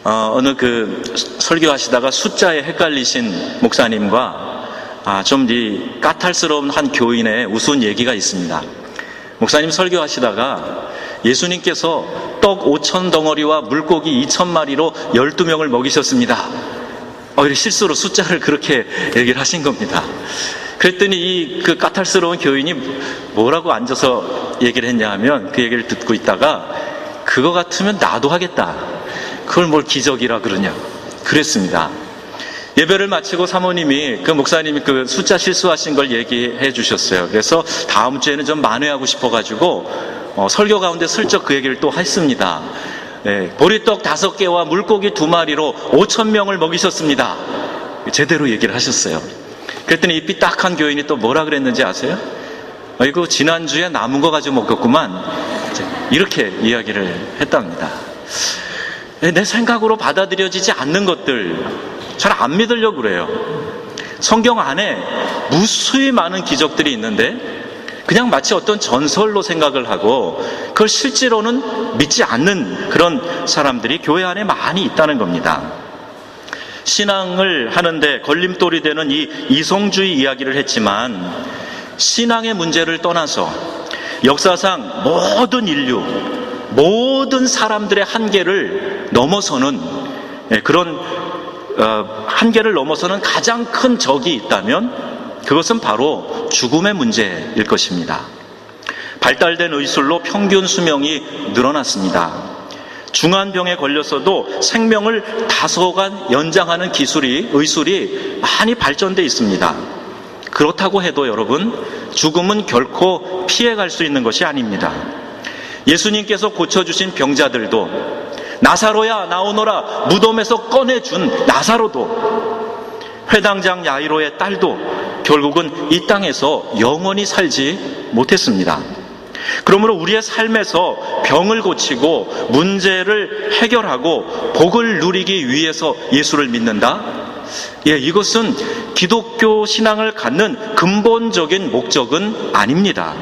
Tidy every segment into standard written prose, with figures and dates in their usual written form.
어느 설교하시다가 숫자에 헷갈리신 목사님과 좀 까탈스러운 한 교인의 우스운 얘기가 있습니다. 목사님 설교하시다가 예수님께서 떡 5천 덩어리와 물고기 2천 마리로 12명을 먹이셨습니다. 이렇게 실수로 숫자를 그렇게 얘기를 하신 겁니다. 그랬더니 그 까탈스러운 교인이 뭐라고 앉아서 얘기를 했냐 하면, 그 얘기를 듣고 있다가 그거 같으면 나도 하겠다. 그걸 뭘 기적이라 그러냐. 그랬습니다. 예배를 마치고 사모님이 목사님이 숫자 실수하신 걸 얘기해 주셨어요. 그래서 다음 주에는 좀 만회하고 싶어가지고 설교 가운데 슬쩍 그 얘기를 또 했습니다. 보리떡 5개와 물고기 2마리로 5,000명을 먹이셨습니다. 제대로 얘기를 하셨어요. 그랬더니 이 삐딱한 교인이 또 뭐라 그랬는지 아세요? 이거 지난주에 남은 거 가지고 먹었구만. 이렇게 이야기를 했답니다. 내 생각으로 받아들여지지 않는 것들 잘 안 믿으려고 그래요. 성경 안에 무수히 많은 기적들이 있는데 그냥 마치 어떤 전설로 생각을 하고 그걸 실제로는 믿지 않는 그런 사람들이 교회 안에 많이 있다는 겁니다. 신앙을 하는데 걸림돌이 되는 이 이성주의 이야기를 했지만, 신앙의 문제를 떠나서 역사상 모든 인류, 모든 사람들의 한계를 넘어서는 그런 한계를 넘어서는 가장 큰 적이 있다면 그것은 바로 죽음의 문제일 것입니다. 발달된 의술로 평균 수명이 늘어났습니다. 중환병에 걸렸어도 생명을 다소간 연장하는 의술이 많이 발전되어 있습니다. 그렇다고 해도 여러분, 죽음은 결코 피해갈 수 있는 것이 아닙니다. 예수님께서 고쳐주신 병자들도, 나사로야 나오너라 무덤에서 꺼내준 나사로도, 회당장 야이로의 딸도 결국은 이 땅에서 영원히 살지 못했습니다. 그러므로 우리의 삶에서 병을 고치고 문제를 해결하고 복을 누리기 위해서 예수를 믿는다? 이것은 기독교 신앙을 갖는 근본적인 목적은 아닙니다.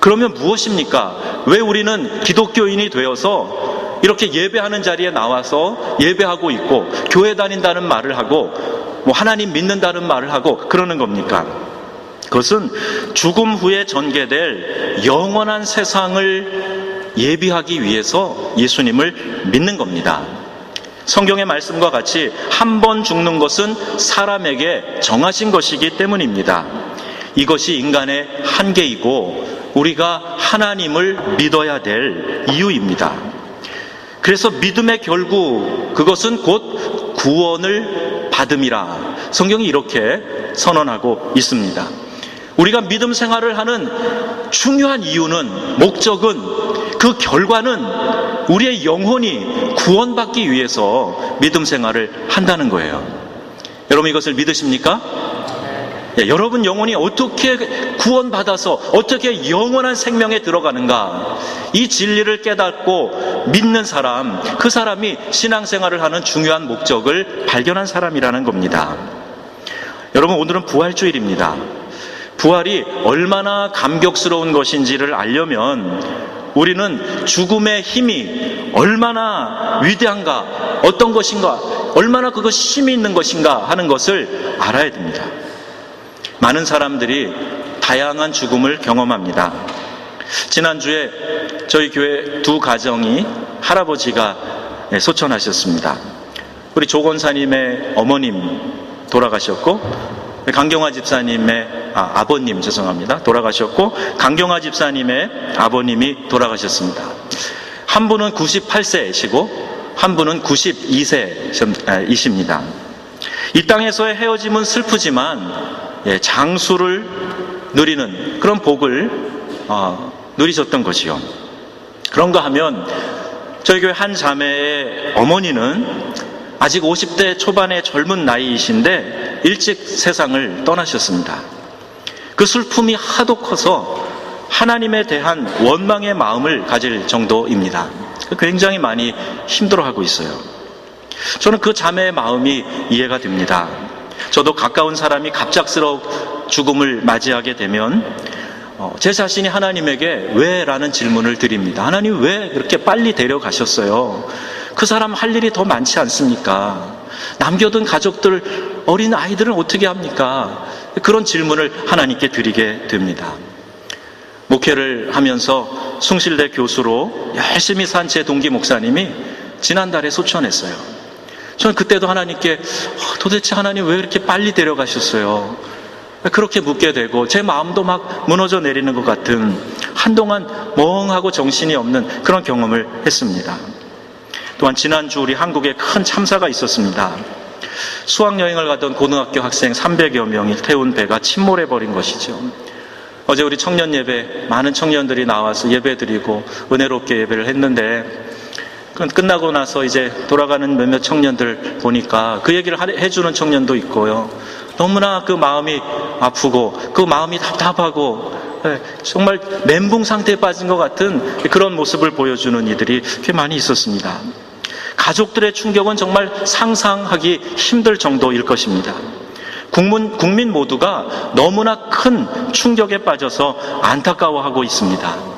그러면 무엇입니까? 왜 우리는 기독교인이 되어서 이렇게 예배하는 자리에 나와서 예배하고 있고 교회 다닌다는 말을 하고 하나님 믿는다는 말을 하고 그러는 겁니까? 그것은 죽음 후에 전개될 영원한 세상을 예비하기 위해서 예수님을 믿는 겁니다. 성경의 말씀과 같이 한 번 죽는 것은 사람에게 정하신 것이기 때문입니다. 이것이 인간의 한계이고 우리가 하나님을 믿어야 될 이유입니다. 그래서 믿음의 결국, 그것은 곧 구원을 받음이라 성경이 이렇게 선언하고 있습니다. 우리가 믿음 생활을 하는 중요한 이유는, 목적은, 그 결과는 우리의 영혼이 구원받기 위해서 믿음 생활을 한다는 거예요. 여러분 이것을 믿으십니까? 여러분 영혼이 어떻게 구원받아서 어떻게 영원한 생명에 들어가는가, 이 진리를 깨닫고 믿는 사람, 그 사람이 신앙생활을 하는 중요한 목적을 발견한 사람이라는 겁니다. 여러분 오늘은 부활주일입니다. 부활이 얼마나 감격스러운 것인지를 알려면 우리는 죽음의 힘이 얼마나 위대한가, 어떤 것인가, 얼마나 그것이 힘이 있는 것인가 하는 것을 알아야 됩니다. 많은 사람들이 다양한 죽음을 경험합니다. 지난주에 저희 교회 두 가정이 할아버지가 소천하셨습니다. 우리 조 권사님의 어머님 돌아가셨고, 강경화 집사님의 아버님 돌아가셨고, 강경화 집사님의 아버님이 돌아가셨습니다. 한 분은 98세이시고 한 분은 92세이십니다. 이 땅에서의 헤어짐은 슬프지만 장수를 누리는 그런 복을 누리셨던 것이요. 그런가 하면 저희 교회 한 자매의 어머니는 아직 50대 초반의 젊은 나이이신데 일찍 세상을 떠나셨습니다. 그 슬픔이 하도 커서 하나님에 대한 원망의 마음을 가질 정도입니다. 굉장히 많이 힘들어하고 있어요. 저는 그 자매의 마음이 이해가 됩니다. 저도 가까운 사람이 갑작스러운 죽음을 맞이하게 되면 제 자신이 하나님에게 왜? 라는 질문을 드립니다. 하나님 왜 그렇게 빨리 데려가셨어요? 그 사람 할 일이 더 많지 않습니까? 남겨둔 가족들, 어린 아이들은 어떻게 합니까? 그런 질문을 하나님께 드리게 됩니다. 목회를 하면서 숭실대 교수로 열심히 산 제 동기 목사님이 지난달에 소천했어요. 저는 그때도 하나님께 도대체 하나님 왜 이렇게 빨리 데려가셨어요? 그렇게 묻게 되고 제 마음도 막 무너져 내리는 것 같은, 한동안 멍하고 정신이 없는 그런 경험을 했습니다. 또한 지난주 우리 한국에 큰 참사가 있었습니다. 수학여행을 가던 고등학교 학생 300여 명이 태운 배가 침몰해버린 것이죠. 어제 우리 청년 예배, 많은 청년들이 나와서 예배 드리고 은혜롭게 예배를 했는데, 끝나고 나서 이제 돌아가는 몇몇 청년들 보니까 그 얘기를 해주는 청년도 있고요. 너무나 그 마음이 아프고 그 마음이 답답하고 정말 멘붕 상태에 빠진 것 같은 그런 모습을 보여주는 이들이 꽤 많이 있었습니다. 가족들의 충격은 정말 상상하기 힘들 정도일 것입니다. 국민 모두가 너무나 큰 충격에 빠져서 안타까워하고 있습니다.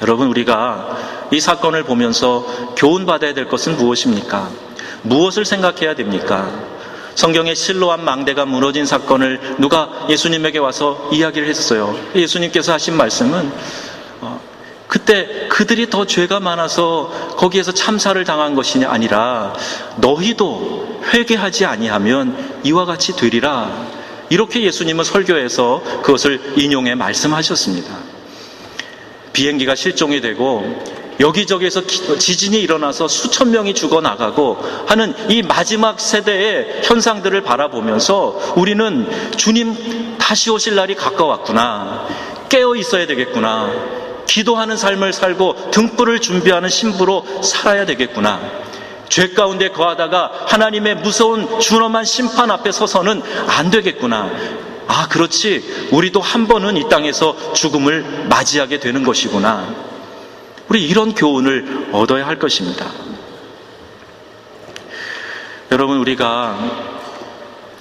여러분, 우리가 이 사건을 보면서 교훈받아야 될 것은 무엇입니까? 무엇을 생각해야 됩니까? 성경에 실로암 망대가 무너진 사건을 누가 예수님에게 와서 이야기를 했어요. 예수님께서 하신 말씀은 그때 그들이 더 죄가 많아서 거기에서 참사를 당한 것이 아니라 너희도 회개하지 아니하면 이와 같이 되리라. 이렇게 예수님은 설교에서 그것을 인용해 말씀하셨습니다. 비행기가 실종이 되고 여기저기에서 지진이 일어나서 수천 명이 죽어나가고 하는 이 마지막 세대의 현상들을 바라보면서 우리는 주님 다시 오실 날이 가까웠구나, 깨어 있어야 되겠구나, 기도하는 삶을 살고 등불을 준비하는 신부로 살아야 되겠구나, 죄 가운데 거하다가 하나님의 무서운 준엄한 심판 앞에 서서는 안 되겠구나, 그렇지, 우리도 한 번은 이 땅에서 죽음을 맞이하게 되는 것이구나, 우리 이런 교훈을 얻어야 할 것입니다. 여러분, 우리가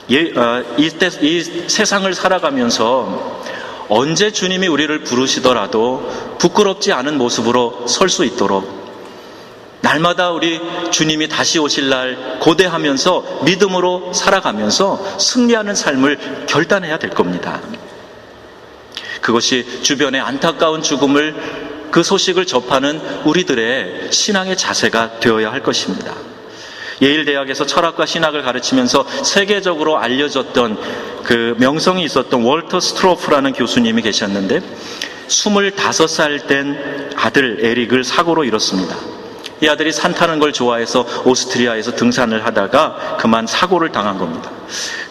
이 세상을 살아가면서 언제 주님이 우리를 부르시더라도 부끄럽지 않은 모습으로 설 수 있도록 날마다 우리 주님이 다시 오실 날 고대하면서 믿음으로 살아가면서 승리하는 삶을 결단해야 될 겁니다. 그것이 주변의 안타까운 죽음을, 그 소식을 접하는 우리들의 신앙의 자세가 되어야 할 것입니다. 예일대학에서 철학과 신학을 가르치면서 세계적으로 알려졌던 그 명성이 있었던 월터 스트로프라는 교수님이 계셨는데 25살 된 아들 에릭을 사고로 잃었습니다. 이 아들이 산 타는 걸 좋아해서 오스트리아에서 등산을 하다가 그만 사고를 당한 겁니다.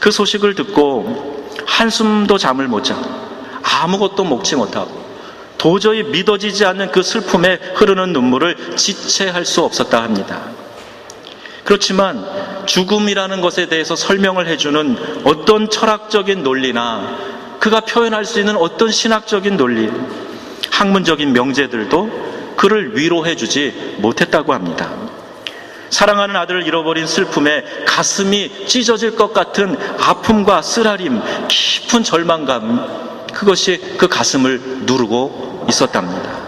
그 소식을 듣고 한숨도 잠을 못 자고 아무것도 먹지 못하고 도저히 믿어지지 않는 그 슬픔에 흐르는 눈물을 지체할 수 없었다 합니다. 그렇지만 죽음이라는 것에 대해서 설명을 해주는 어떤 철학적인 논리나 그가 표현할 수 있는 어떤 신학적인 논리, 학문적인 명제들도 그를 위로해주지 못했다고 합니다. 사랑하는 아들을 잃어버린 슬픔에 가슴이 찢어질 것 같은 아픔과 쓰라림, 깊은 절망감, 그것이 그 가슴을 누르고 있었답니다.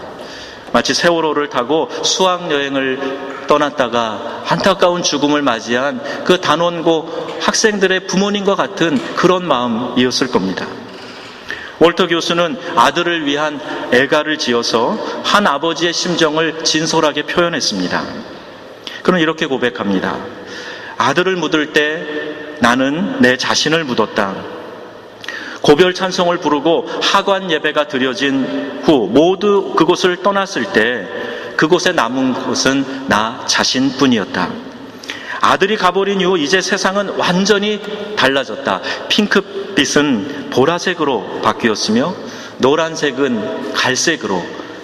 마치 세월호를 타고 수학여행을 떠났다가 안타까운 죽음을 맞이한 그 단원고 학생들의 부모님과 같은 그런 마음이었을 겁니다. 월터 교수는 아들을 위한 애가를 지어서 한 아버지의 심정을 진솔하게 표현했습니다. 그는 이렇게 고백합니다. 아들을 묻을 때 나는 내 자신을 묻었다. 고별 찬송을 부르고 하관 예배가 드려진 후 모두 그곳을 떠났을 때 그곳에 남은 것은 나 자신뿐이었다. 아들이 가버린 이후 이제 세상은 완전히 달라졌다. 핑크빛은 보라색으로 바뀌었으며 노란색은 갈색으로,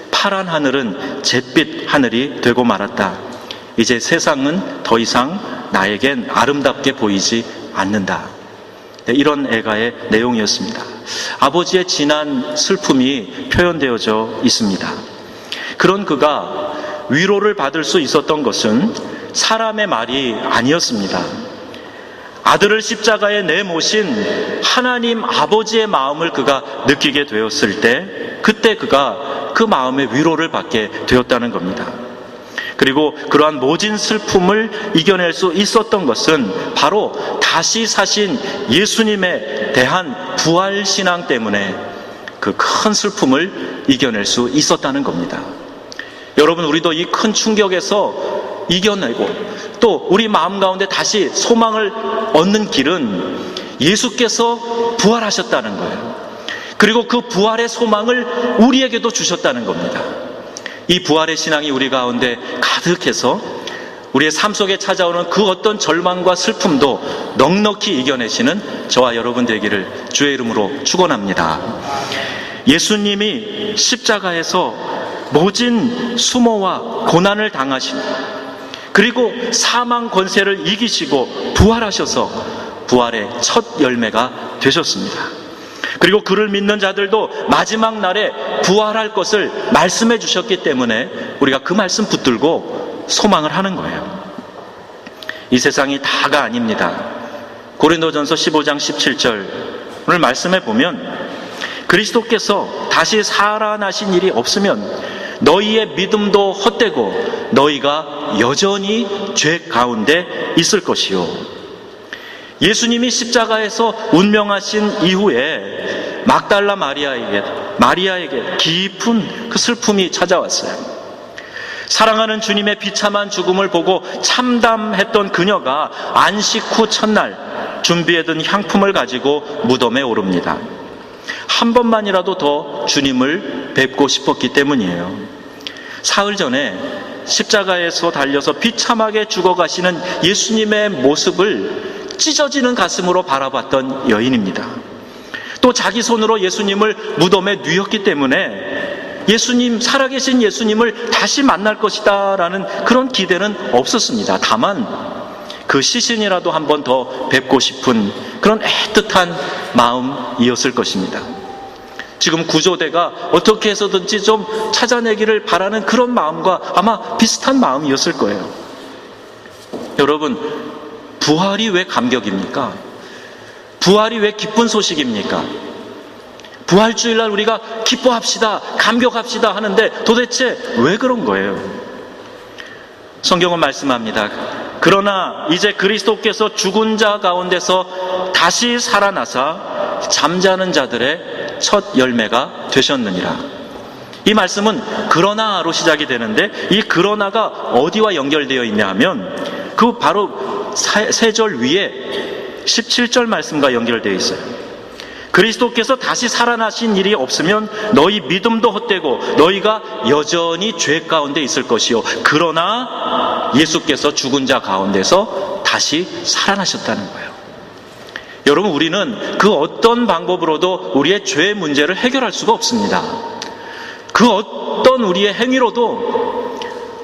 파란 하늘은 잿빛 하늘이 되고 말았다. 이제 세상은 더 이상 나에겐 아름답게 보이지 않는다. 이런 애가의 내용이었습니다. 아버지의 진한 슬픔이 표현되어져 있습니다. 그런 그가 위로를 받을 수 있었던 것은 사람의 말이 아니었습니다. 아들을 십자가에 내모신 하나님 아버지의 마음을 그가 느끼게 되었을 때 그때 그가 그 마음의 위로를 받게 되었다는 겁니다. 그리고 그러한 모진 슬픔을 이겨낼 수 있었던 것은 바로 다시 사신 예수님에 대한 부활신앙 때문에 그 큰 슬픔을 이겨낼 수 있었다는 겁니다. 여러분, 우리도 이 큰 충격에서 이겨내고 또 우리 마음 가운데 다시 소망을 얻는 길은 예수께서 부활하셨다는 거예요. 그리고 그 부활의 소망을 우리에게도 주셨다는 겁니다. 이 부활의 신앙이 우리 가운데 가득해서 우리의 삶 속에 찾아오는 그 어떤 절망과 슬픔도 넉넉히 이겨내시는 저와 여러분 되기를 주의 이름으로 축원합니다. 예수님이 십자가에서 모진 수모와 고난을 당하시고 그리고 사망 권세를 이기시고 부활하셔서 부활의 첫 열매가 되셨습니다. 그리고 그를 믿는 자들도 마지막 날에 부활할 것을 말씀해 주셨기 때문에 우리가 그 말씀 붙들고 소망을 하는 거예요. 이 세상이 다가 아닙니다. 고린도전서 15장 17절 오늘 말씀해 보면 그리스도께서 다시 살아나신 일이 없으면 너희의 믿음도 헛되고 너희가 여전히 죄 가운데 있을 것이요. 예수님이 십자가에서 운명하신 이후에 막달라 마리아에게 깊은 그 슬픔이 찾아왔어요. 사랑하는 주님의 비참한 죽음을 보고 참담했던 그녀가 안식 후 첫날 준비해둔 향품을 가지고 무덤에 오릅니다. 한 번만이라도 더 주님을 뵙고 싶었기 때문이에요. 사흘 전에 십자가에서 달려서 비참하게 죽어가시는 예수님의 모습을 찢어지는 가슴으로 바라봤던 여인입니다. 또 자기 손으로 예수님을 무덤에 뉘었기 때문에 예수님, 살아계신 예수님을 다시 만날 것이다 라는 그런 기대는 없었습니다. 다만 그 시신이라도 한 번 더 뵙고 싶은 그런 애틋한 마음이었을 것입니다. 지금 구조대가 어떻게 해서든지 좀 찾아내기를 바라는 그런 마음과 아마 비슷한 마음이었을 거예요. 여러분, 부활이 왜 감격입니까? 부활이 왜 기쁜 소식입니까? 부활주일날 우리가 기뻐합시다, 감격합시다 하는데 도대체 왜 그런 거예요? 성경은 말씀합니다. 그러나 이제 그리스도께서 죽은 자 가운데서 다시 살아나사 잠자는 자들의 첫 열매가 되셨느니라. 이 말씀은 그러나로 시작이 되는데 이 그러나가 어디와 연결되어 있냐 하면 그 바로 세 절 위에 17절 말씀과 연결되어 있어요. 그리스도께서 다시 살아나신 일이 없으면 너희 믿음도 헛되고 너희가 여전히 죄 가운데 있을 것이요. 그러나 예수께서 죽은 자 가운데서 다시 살아나셨다는 거예요. 여러분, 우리는 그 어떤 방법으로도 우리의 죄 문제를 해결할 수가 없습니다. 그 어떤 우리의 행위로도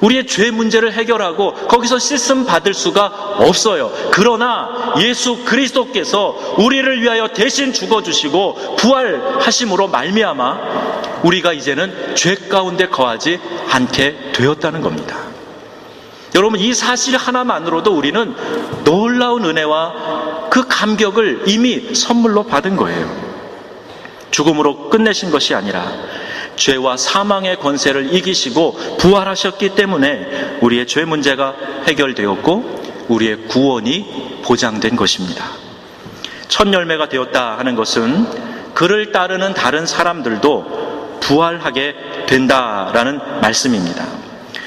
우리의 죄 문제를 해결하고 거기서 씻음 받을 수가 없어요. 그러나 예수 그리스도께서 우리를 위하여 대신 죽어주시고 부활하심으로 말미암아 우리가 이제는 죄 가운데 거하지 않게 되었다는 겁니다. 여러분, 이 사실 하나만으로도 우리는 놀라운 은혜와 그 감격을 이미 선물로 받은 거예요. 죽음으로 끝내신 것이 아니라 죄와 사망의 권세를 이기시고 부활하셨기 때문에 우리의 죄 문제가 해결되었고 우리의 구원이 보장된 것입니다. 첫 열매가 되었다 하는 것은 그를 따르는 다른 사람들도 부활하게 된다라는 말씀입니다.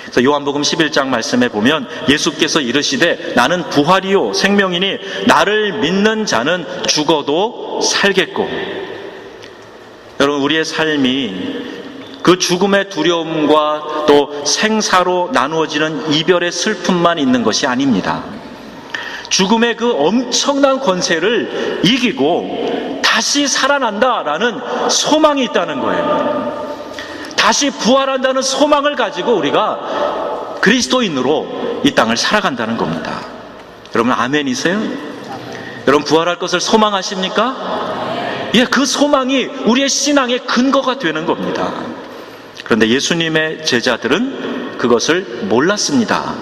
그래서 요한복음 11장 말씀에 보면 예수께서 이르시되 나는 부활이요 생명이니 나를 믿는 자는 죽어도 살겠고. 여러분, 우리의 삶이 그 죽음의 두려움과 또 생사로 나누어지는 이별의 슬픔만 있는 것이 아닙니다. 죽음의 그 엄청난 권세를 이기고 다시 살아난다라는 소망이 있다는 거예요. 다시 부활한다는 소망을 가지고 우리가 그리스도인으로 이 땅을 살아간다는 겁니다. 여러분, 아멘이세요? 여러분, 부활할 것을 소망하십니까? 예, 그 소망이 우리의 신앙의 근거가 되는 겁니다. 그런데 예수님의 제자들은 그것을 몰랐습니다.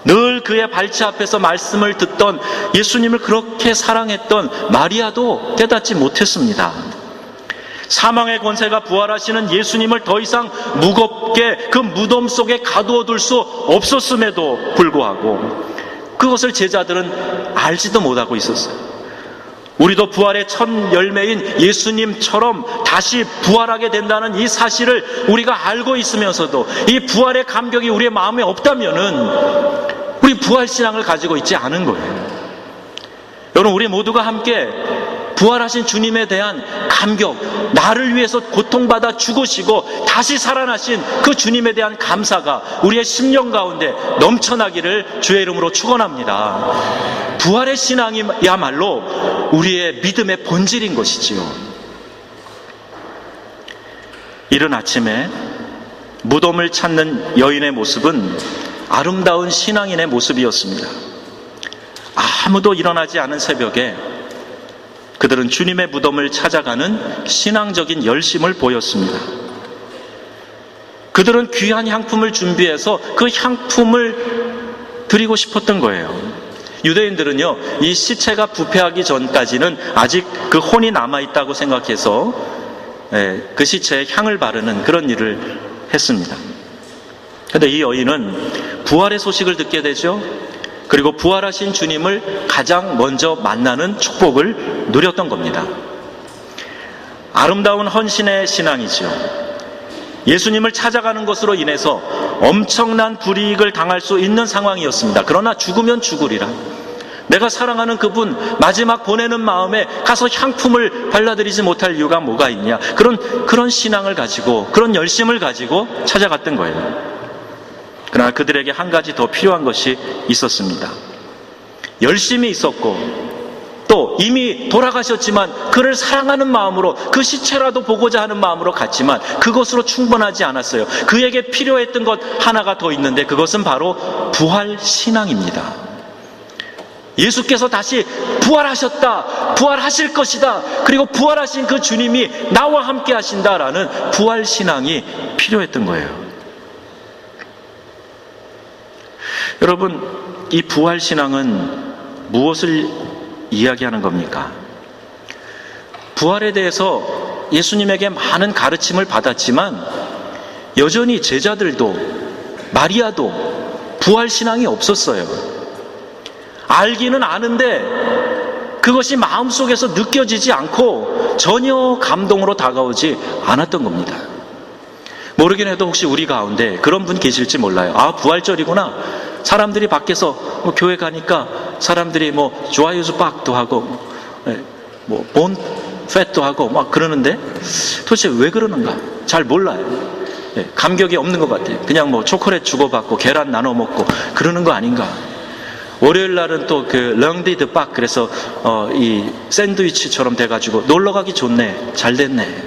늘 그의 발치 앞에서 말씀을 듣던 예수님을 그렇게 사랑했던 마리아도 깨닫지 못했습니다. 사망의 권세가 부활하시는 예수님을 더 이상 무겁게 그 무덤 속에 가두어둘 수 없었음에도 불구하고 그것을 제자들은 알지도 못하고 있었어요. 우리도 부활의 첫 열매인 예수님처럼 다시 부활하게 된다는 이 사실을 우리가 알고 있으면서도 이 부활의 감격이 우리의 마음에 없다면은 우리 부활신앙을 가지고 있지 않은 거예요. 여러분, 우리 모두가 함께 부활하신 주님에 대한 감격, 나를 위해서 고통받아 죽으시고 다시 살아나신 그 주님에 대한 감사가 우리의 심령 가운데 넘쳐나기를 주의 이름으로 축원합니다. 부활의 신앙이야말로 우리의 믿음의 본질인 것이지요. 이른 아침에 무덤을 찾는 여인의 모습은 아름다운 신앙인의 모습이었습니다. 아무도 일어나지 않은 새벽에 그들은 주님의 무덤을 찾아가는 신앙적인 열심을 보였습니다. 그들은 귀한 향품을 준비해서 그 향품을 드리고 싶었던 거예요. 유대인들은요, 이 시체가 부패하기 전까지는 아직 그 혼이 남아있다고 생각해서 그 시체에 향을 바르는 그런 일을 했습니다. 그런데 이 여인은 부활의 소식을 듣게 되죠. 그리고 부활하신 주님을 가장 먼저 만나는 축복을 누렸던 겁니다. 아름다운 헌신의 신앙이죠. 예수님을 찾아가는 것으로 인해서 엄청난 불이익을 당할 수 있는 상황이었습니다. 그러나 죽으면 죽으리라. 내가 사랑하는 그분 마지막 보내는 마음에 가서 향품을 발라드리지 못할 이유가 뭐가 있냐. 그런 신앙을 가지고, 그런 열심을 가지고 찾아갔던 거예요. 그러나 그들에게 한 가지 더 필요한 것이 있었습니다. 열심이 있었고 또 이미 돌아가셨지만 그를 사랑하는 마음으로, 그 시체라도 보고자 하는 마음으로 갔지만 그것으로 충분하지 않았어요. 그에게 필요했던 것 하나가 더 있는데 그것은 바로 부활 신앙입니다. 예수께서 다시 부활하셨다, 부활하실 것이다, 그리고 부활하신 그 주님이 나와 함께 하신다라는 부활 신앙이 필요했던 거예요. 여러분, 이 부활신앙은 무엇을 이야기하는 겁니까? 부활에 대해서 예수님에게 많은 가르침을 받았지만 여전히 제자들도, 마리아도 부활신앙이 없었어요. 알기는 아는데 그것이 마음속에서 느껴지지 않고 전혀 감동으로 다가오지 않았던 겁니다. 모르긴 해도 혹시 우리 가운데 그런 분 계실지 몰라요. 아, 부활절이구나. 사람들이 밖에서 교회 가니까 사람들이 좋아요즈 박도 하고 본 팻도 하고 막 그러는데 도대체 왜 그러는가 잘 몰라요. 감격이 없는 것 같아요. 그냥 초콜릿 주고받고 계란 나눠 먹고 그러는 거 아닌가. 월요일 날은 또 그 렁디드 박, 그래서 이 샌드위치처럼 돼가지고 놀러 가기 좋네, 잘 됐네.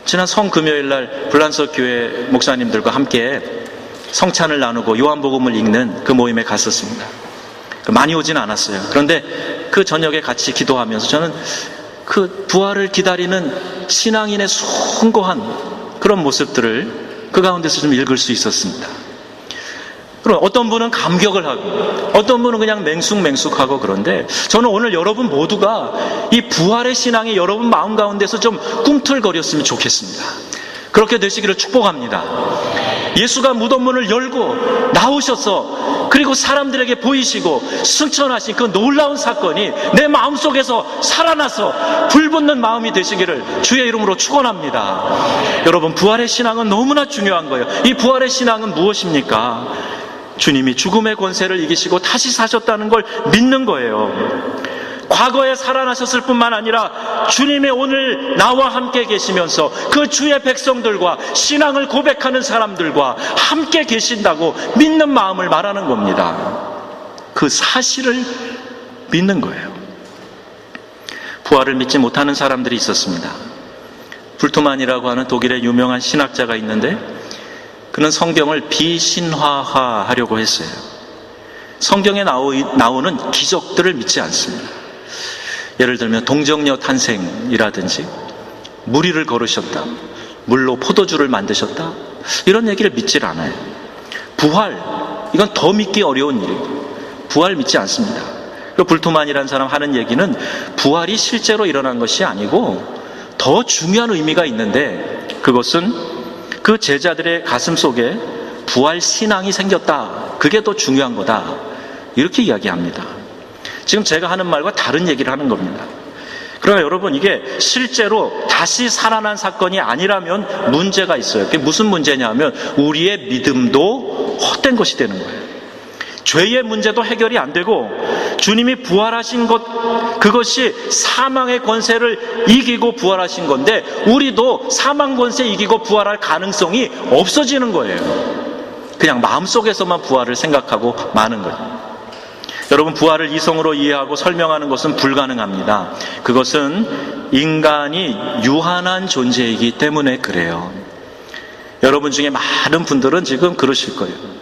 지난 성금요일 날 불란서 교회 목사님들과 함께 성찬을 나누고 요한복음을 읽는 그 모임에 갔었습니다. 많이 오진 않았어요. 그런데 그 저녁에 같이 기도하면서 저는 그 부활을 기다리는 신앙인의 숭고한 그런 모습들을 그 가운데서 좀 읽을 수 있었습니다. 그럼 어떤 분은 감격을 하고 어떤 분은 그냥 맹숙맹숙하고, 그런데 저는 오늘 여러분 모두가 이 부활의 신앙이 여러분 마음 가운데서 좀 꿈틀거렸으면 좋겠습니다. 그렇게 되시기를 축복합니다. 예수가 무덤문을 열고 나오셔서 그리고 사람들에게 보이시고 승천하신 그 놀라운 사건이 내 마음속에서 살아나서 불붙는 마음이 되시기를 주의 이름으로 축원합니다. 여러분, 부활의 신앙은 너무나 중요한 거예요. 이 부활의 신앙은 무엇입니까? 주님이 죽음의 권세를 이기시고 다시 사셨다는 걸 믿는 거예요. 과거에 살아나셨을 뿐만 아니라 주님이 오늘 나와 함께 계시면서 그 주의 백성들과 신앙을 고백하는 사람들과 함께 계신다고 믿는 마음을 말하는 겁니다. 그 사실을 믿는 거예요. 부활을 믿지 못하는 사람들이 있었습니다. 불트만이라고 하는 독일의 유명한 신학자가 있는데 그는 성경을 비신화하려고 했어요. 성경에 나오는 기적들을 믿지 않습니다. 예를 들면 동정녀 탄생이라든지 무리를 걸으셨다, 물로 포도주를 만드셨다, 이런 얘기를 믿질 않아요. 부활, 이건 더 믿기 어려운 일이에요. 부활 믿지 않습니다. 불트만이라는 사람 하는 얘기는 부활이 실제로 일어난 것이 아니고 더 중요한 의미가 있는데 그것은 그 제자들의 가슴 속에 부활 신앙이 생겼다. 그게 더 중요한 거다. 이렇게 이야기합니다. 지금 제가 하는 말과 다른 얘기를 하는 겁니다. 그러나 여러분, 이게 실제로 다시 살아난 사건이 아니라면 문제가 있어요. 그게 무슨 문제냐 면 우리의 믿음도 헛된 것이 되는 거예요. 죄의 문제도 해결이 안 되고 주님이 부활하신 것, 그것이 사망의 권세를 이기고 부활하신 건데 우리도 사망 권세 이기고 부활할 가능성이 없어지는 거예요. 그냥 마음속에서만 부활을 생각하고 마는 거예요. 여러분, 부활을 이성으로 이해하고 설명하는 것은 불가능합니다. 그것은 인간이 유한한 존재이기 때문에 그래요. 여러분 중에 많은 분들은 지금 그러실 거예요.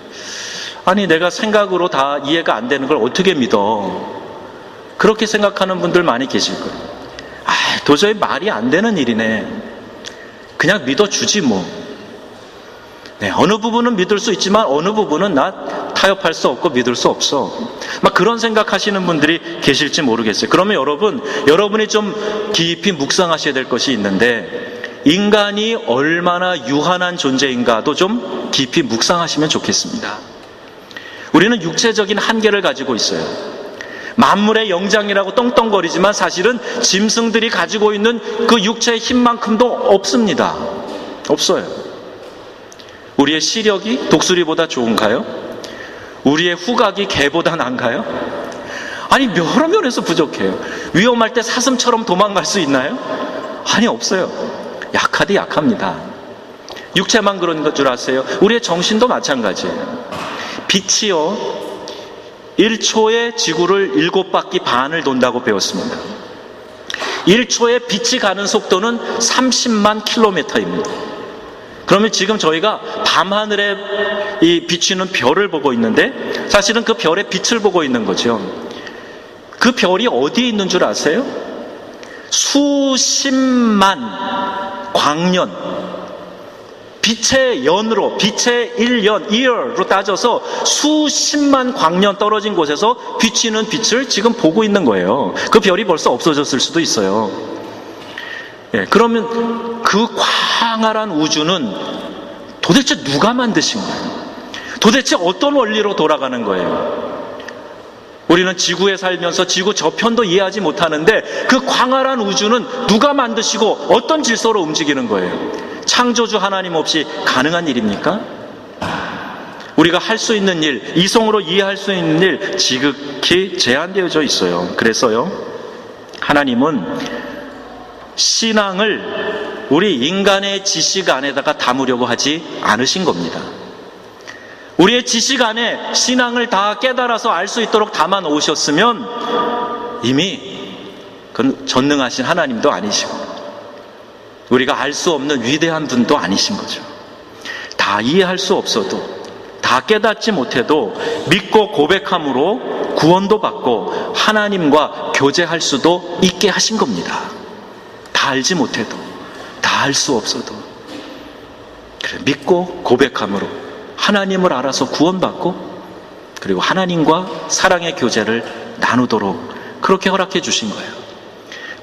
아니, 내가 생각으로 다 이해가 안 되는 걸 어떻게 믿어? 그렇게 생각하는 분들 많이 계실 거예요. 도저히 말이 안 되는 일이네. 그냥 믿어주지 뭐. 네, 어느 부분은 믿을 수 있지만 어느 부분은 나 타협할 수 없고 믿을 수 없어. 막 그런 생각하시는 분들이 계실지 모르겠어요. 그러면 여러분이 좀 깊이 묵상하셔야 될 것이 있는데, 인간이 얼마나 유한한 존재인가도 좀 깊이 묵상하시면 좋겠습니다. 우리는 육체적인 한계를 가지고 있어요. 만물의 영장이라고 떵떵거리지만 사실은 짐승들이 가지고 있는 그 육체의 힘만큼도 없습니다. 없어요. 우리의 시력이 독수리보다 좋은가요? 우리의 후각이 개보다 나은가요? 아니, 여러 면에서 부족해요. 위험할 때 사슴처럼 도망갈 수 있나요? 아니, 없어요. 약하디 약합니다. 육체만 그런 것 줄 아세요? 우리의 정신도 마찬가지예요. 빛이요, 1초에 지구를 7바퀴 반을 돈다고 배웠습니다. 1초에 빛이 가는 속도는 30만 킬로미터입니다. 그러면 지금 저희가 밤하늘에 이 비추는 별을 보고 있는데 사실은 그 별의 빛을 보고 있는 거죠. 그 별이 어디에 있는 줄 아세요? 수십만 광년, 빛의 연으로, 빛의 1년, year로 따져서 수십만 광년 떨어진 곳에서 비치는 빛을 지금 보고 있는 거예요. 그 별이 벌써 없어졌을 수도 있어요. 예, 그러면 그 광활한 우주는 도대체 누가 만드신 거예요? 도대체 어떤 원리로 돌아가는 거예요? 우리는 지구에 살면서 지구 저편도 이해하지 못하는데 그 광활한 우주는 누가 만드시고 어떤 질서로 움직이는 거예요? 창조주 하나님 없이 가능한 일입니까? 우리가 할 수 있는 일, 이성으로 이해할 수 있는 일 지극히 제한되어져 있어요. 그래서요, 하나님은 신앙을 우리 인간의 지식 안에다가 담으려고 하지 않으신 겁니다. 우리의 지식 안에 신앙을 다 깨달아서 알 수 있도록 담아 놓으셨으면 이미 그건 전능하신 하나님도 아니시고 우리가 알 수 없는 위대한 분도 아니신 거죠. 다 이해할 수 없어도, 다 깨닫지 못해도 믿고 고백함으로 구원도 받고 하나님과 교제할 수도 있게 하신 겁니다. 다 알지 못해도, 다 알 수 없어도 그래, 믿고 고백함으로 하나님을 알아서 구원받고 그리고 하나님과 사랑의 교제를 나누도록 그렇게 허락해 주신 거예요.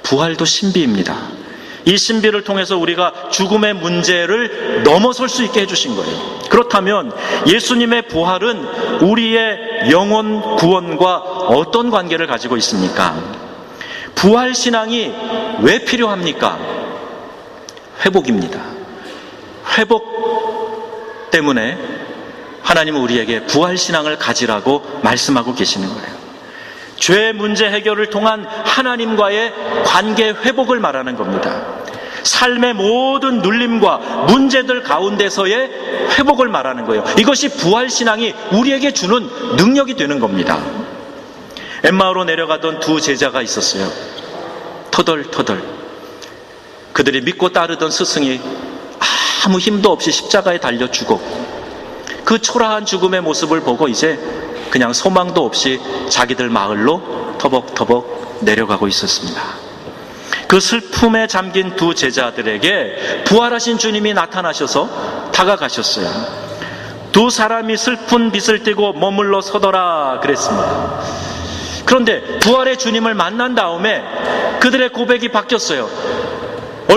부활도 신비입니다. 이 신비를 통해서 우리가 죽음의 문제를 넘어설 수 있게 해주신 거예요. 그렇다면 예수님의 부활은 우리의 영혼 구원과 어떤 관계를 가지고 있습니까? 부활 신앙이 왜 필요합니까? 회복입니다. 회복 때문에 하나님은 우리에게 부활 신앙을 가지라고 말씀하고 계시는 거예요. 죄 문제 해결을 통한 하나님과의 관계 회복을 말하는 겁니다. 삶의 모든 눌림과 문제들 가운데서의 회복을 말하는 거예요. 이것이 부활신앙이 우리에게 주는 능력이 되는 겁니다. 엠마오로 내려가던 두 제자가 있었어요. 터덜터덜. 그들이 믿고 따르던 스승이 아무 힘도 없이 십자가에 달려 죽었고 그 초라한 죽음의 모습을 보고 이제 그냥 소망도 없이 자기들 마을로 터벅터벅 내려가고 있었습니다. 그 슬픔에 잠긴 두 제자들에게 부활하신 주님이 나타나셔서 다가가셨어요. 두 사람이 슬픈 빛을 띠고 머물러 서더라 그랬습니다. 그런데 부활의 주님을 만난 다음에 그들의 고백이 바뀌었어요.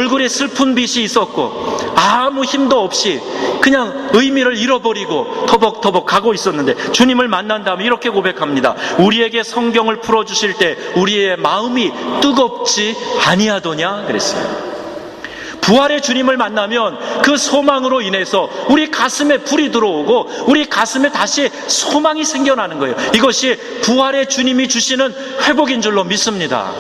얼굴에 슬픈 빛이 있었고 아무 힘도 없이 그냥 의미를 잃어버리고 터벅터벅 가고 있었는데 주님을 만난 다음에 이렇게 고백합니다. 우리에게 성경을 풀어주실 때 우리의 마음이 뜨겁지 아니하더냐 그랬어요. 부활의 주님을 만나면 그 소망으로 인해서 우리 가슴에 불이 들어오고 우리 가슴에 다시 소망이 생겨나는 거예요. 이것이 부활의 주님이 주시는 회복인 줄로 믿습니다.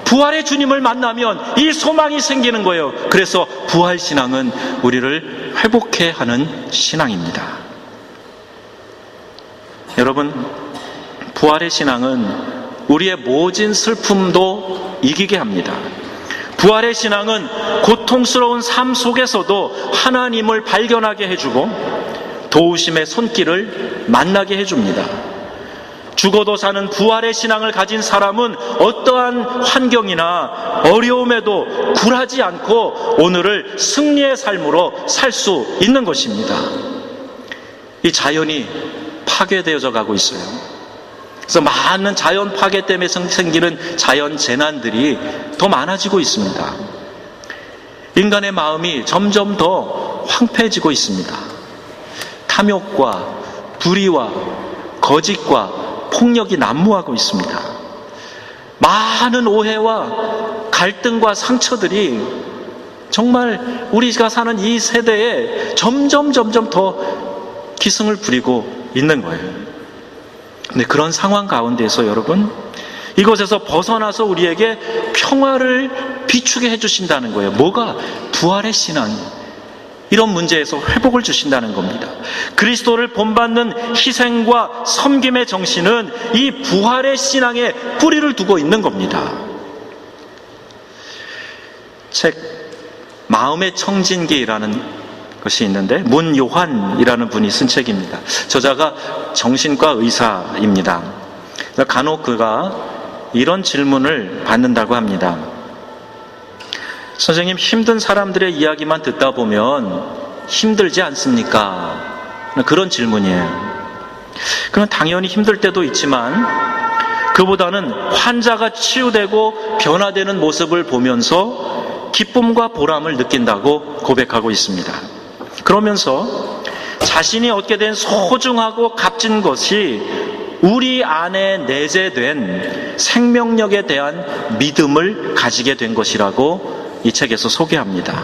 부활의 주님을 만나면 이 소망이 생기는 거예요. 그래서 부활신앙은 우리를 회복해 하는 신앙입니다. 여러분, 부활의 신앙은 우리의 모진 슬픔도 이기게 합니다. 부활의 신앙은 고통스러운 삶 속에서도 하나님을 발견하게 해주고 도우심의 손길을 만나게 해줍니다. 죽어도 사는 부활의 신앙을 가진 사람은 어떠한 환경이나 어려움에도 굴하지 않고 오늘을 승리의 삶으로 살 수 있는 것입니다. 이 자연이 파괴되어져 가고 있어요. 그래서 많은 자연 파괴 때문에 생기는 자연 재난들이 더 많아지고 있습니다. 인간의 마음이 점점 더 황폐해지고 있습니다. 탐욕과 불의와 거짓과 폭력이 난무하고 있습니다. 많은 오해와 갈등과 상처들이 정말 우리가 사는 이 세대에 점점 더 기승을 부리고 있는 거예요. 근데 그런 상황 가운데서 여러분, 이것에서 벗어나서 우리에게 평화를 비추게 해주신다는 거예요. 뭐가? 부활의 신앙이 이런 문제에서 회복을 주신다는 겁니다. 그리스도를 본받는 희생과 섬김의 정신은 이 부활의 신앙에 뿌리를 두고 있는 겁니다. 책 마음의 청진기라는 것이 있는데 문요한이라는 분이 쓴 책입니다. 저자가 정신과 의사입니다. 간혹 그가 이런 질문을 받는다고 합니다. 선생님, 힘든 사람들의 이야기만 듣다 보면 힘들지 않습니까? 그런 질문이에요. 그럼 당연히 힘들 때도 있지만 그보다는 환자가 치유되고 변화되는 모습을 보면서 기쁨과 보람을 느낀다고 고백하고 있습니다. 그러면서 자신이 얻게 된 소중하고 값진 것이 우리 안에 내재된 생명력에 대한 믿음을 가지게 된 것이라고 이 책에서 소개합니다.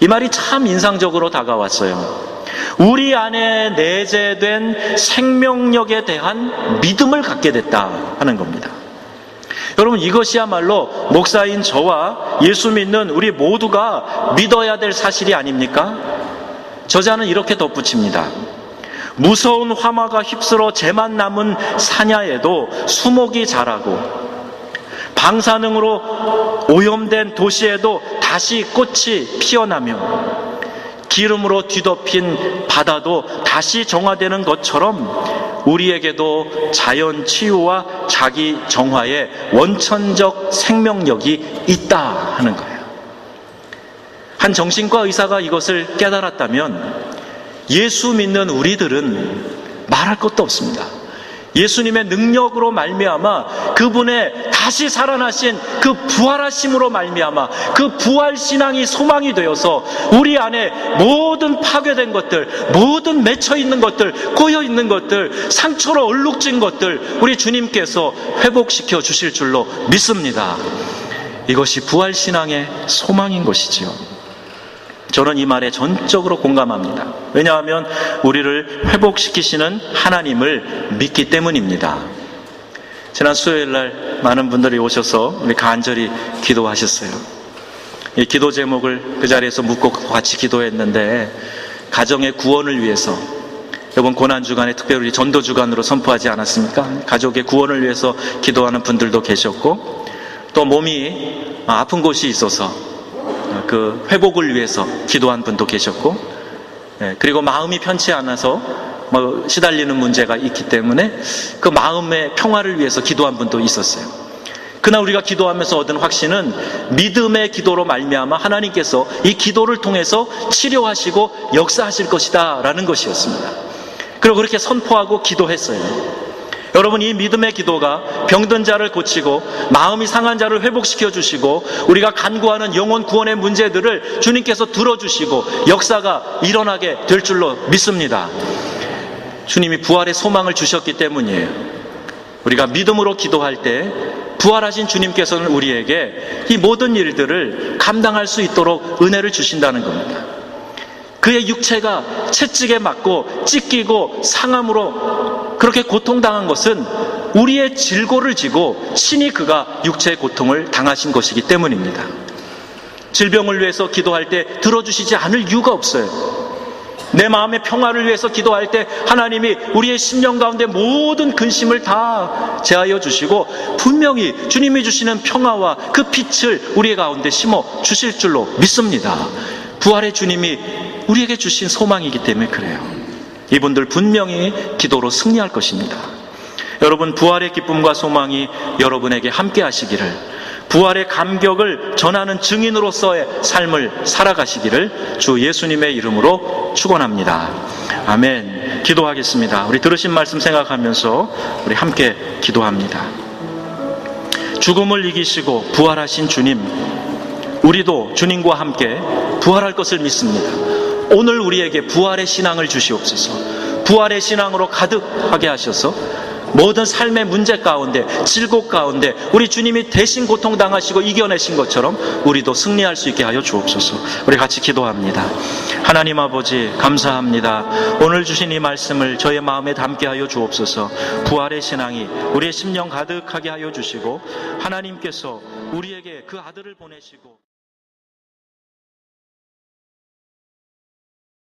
이 말이 참 인상적으로 다가왔어요. 우리 안에 내재된 생명력에 대한 믿음을 갖게 됐다 하는 겁니다. 여러분, 이것이야말로 목사인 저와 예수 믿는 우리 모두가 믿어야 될 사실이 아닙니까? 저자는 이렇게 덧붙입니다. 무서운 화마가 휩쓸어 재만 남은 사냐에도 수목이 자라고 방사능으로 오염된 도시에도 다시 꽃이 피어나며 기름으로 뒤덮인 바다도 다시 정화되는 것처럼 우리에게도 자연 치유와 자기 정화의 원천적 생명력이 있다 하는 거예요. 한 정신과 의사가 이것을 깨달았다면 예수 믿는 우리들은 말할 것도 없습니다. 예수님의 능력으로 말미암아 그분의 다시 살아나신 그 부활하심으로 말미암아 그 부활신앙이 소망이 되어서 우리 안에 모든 파괴된 것들, 모든 맺혀있는 것들, 꼬여있는 것들, 상처로 얼룩진 것들 우리 주님께서 회복시켜 주실 줄로 믿습니다. 이것이 부활신앙의 소망인 것이지요. 저는 이 말에 전적으로 공감합니다. 왜냐하면 우리를 회복시키시는 하나님을 믿기 때문입니다. 지난 수요일 날 많은 분들이 오셔서 우리 간절히 기도하셨어요. 이 기도 제목을 그 자리에서 묻고 같이 기도했는데 가정의 구원을 위해서, 이번 고난주간에 특별히 전도주간으로 선포하지 않았습니까? 가족의 구원을 위해서 기도하는 분들도 계셨고 또 몸이 아픈 곳이 있어서 그 회복을 위해서 기도한 분도 계셨고, 그리고 마음이 편치 않아서 시달리는 문제가 있기 때문에 그 마음의 평화를 위해서 기도한 분도 있었어요. 그러나 우리가 기도하면서 얻은 확신은 믿음의 기도로 말미암아 하나님께서 이 기도를 통해서 치료하시고 역사하실 것이다 라는 것이었습니다. 그리고 그렇게 선포하고 기도했어요. 여러분, 이 믿음의 기도가 병든 자를 고치고 마음이 상한 자를 회복시켜 주시고 우리가 간구하는 영혼 구원의 문제들을 주님께서 들어주시고 역사가 일어나게 될 줄로 믿습니다. 주님이 부활의 소망을 주셨기 때문이에요. 우리가 믿음으로 기도할 때 부활하신 주님께서는 우리에게 이 모든 일들을 감당할 수 있도록 은혜를 주신다는 겁니다. 그의 육체가 채찍에 맞고 찢기고 상함으로 그렇게 고통당한 것은 우리의 질고를 지고 친히 그가 육체의 고통을 당하신 것이기 때문입니다. 질병을 위해서 기도할 때 들어주시지 않을 이유가 없어요. 내 마음의 평화를 위해서 기도할 때 하나님이 우리의 심령 가운데 모든 근심을 다 제하여 주시고 분명히 주님이 주시는 평화와 그 빛을 우리 가운데 심어 주실 줄로 믿습니다. 부활의 주님이 우리에게 주신 소망이기 때문에 그래요. 이분들 분명히 기도로 승리할 것입니다. 여러분, 부활의 기쁨과 소망이 여러분에게 함께 하시기를, 부활의 감격을 전하는 증인으로서의 삶을 살아가시기를 주 예수님의 이름으로 축원합니다. 아멘. 기도하겠습니다. 우리 들으신 말씀 생각하면서 우리 함께 기도합니다. 죽음을 이기시고 부활하신 주님, 우리도 주님과 함께 부활할 것을 믿습니다. 오늘 우리에게 부활의 신앙을 주시옵소서. 부활의 신앙으로 가득하게 하셔서 모든 삶의 문제 가운데, 질곡 가운데 우리 주님이 대신 고통당하시고 이겨내신 것처럼 우리도 승리할 수 있게 하여 주옵소서. 우리 같이 기도합니다. 하나님 아버지, 감사합니다. 오늘 주신 이 말씀을 저의 마음에 담게 하여 주옵소서. 부활의 신앙이 우리의 심령 가득하게 하여 주시고 하나님께서 우리에게 그 아들을 보내시고